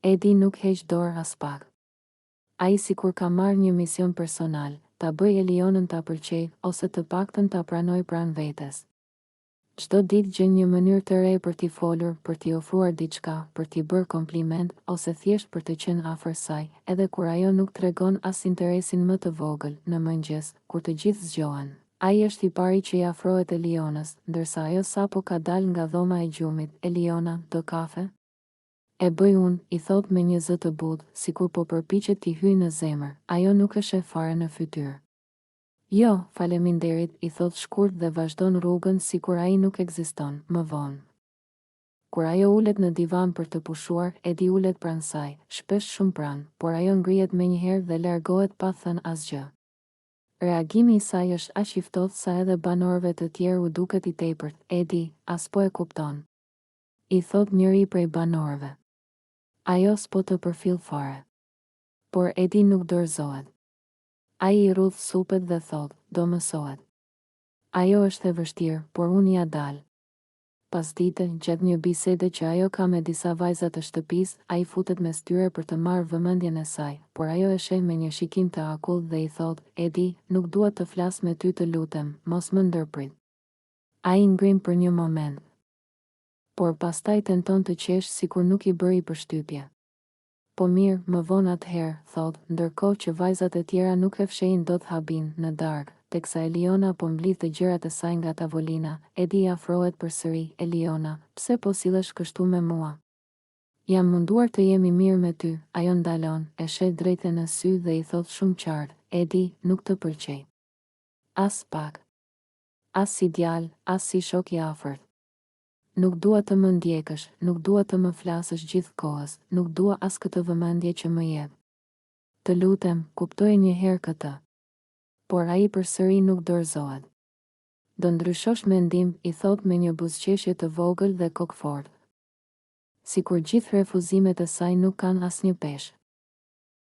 Edi nuk heq dorë as pak. Ai sikur ka marrë një mision personal, ta bëj Elionën ta pëlqej, ose të paktën ta pranoj pranë vetes. Çdo ditë gjen një mënyrë të re për t'i folur, për t'i ofruar diçka, për t'i bërë kompliment, ose thjesht për të qenë afër saj, edhe kur ajo nuk tregon as interesin më të vogël. Në mëngjes, kur të gjithë zgjohen, ai është i pari që i afrohet Elionës, ndërsa ajo sapo ka dalë nga dhoma e gjumit. Eliona, do kafe? E bëj unë, i thot me një zë të butë, sikur po përpiqet t'i hyjë në zemër. Ajo nuk e sheh fare në fytyrë. Jo, faleminderit, i thot shkurt dhe vazhdon rrugën sikur ai nuk ekziston. Më vonë, kur ajo ulet në divan për të pushuar, Edi ulet pranë saj, shpesh shumë pranë, por ajo ngrihet menjëherë dhe largohet pa thënë asgjë. Reagimi i saj është aq i ftohtë sa edhe banorëve të tjerë u duket i tepërt. Edi, as po e kupton, i thot njëri prej banorëve. Ajo s'po të përfill fare. Por Edi nuk dorëzohet. Ai i rudh supet dhe thot, do mësohet. Ajo është e vështirë, por unë ja dal. Pasdite, gjatë një bisede që ajo ka me disa vajza të shtëpisë, ai futet mes tyre për të marrë vëmendjen e saj, por ajo e sheh me një shikim të akull dhe i thot, Edi, nuk dua të flas me ty, të lutem, mos më ndërprit. Ai ngrim për një moment, por pastaj tenton të qesh sikur nuk i bëri përshtypje. Po mirë, më vonë atëherë, thot, ndërkohë që vajzat e tjera nuk e fshehin dot habin. Në darkë, teksa Eliona po mblidh të gjërat e saj nga tavolina, Edi i afrohet përsëri. Eliona, pse po sillesh kështu me mua? Jam munduar të jemi mirë me ty. Ajo ndalon, e sheh drejt në sy dhe i thot shumë qartë, Edi, nuk të pëlqej. As pak. As si djalë, as si shok i afërt. Nuk dua të më ndjekësh, nuk dua të më flasësh gjithë kohës, nuk dua as këtë vëmendje që më jep. Të lutem, kuptoje një herë këtë. Por ai përsëri nuk dorëzohet. Do ndryshosh mendim, i thot me një buzëqeshje të vogël dhe kokfort. Sikur gjithë refuzimet e saj nuk kanë asnjë peshë.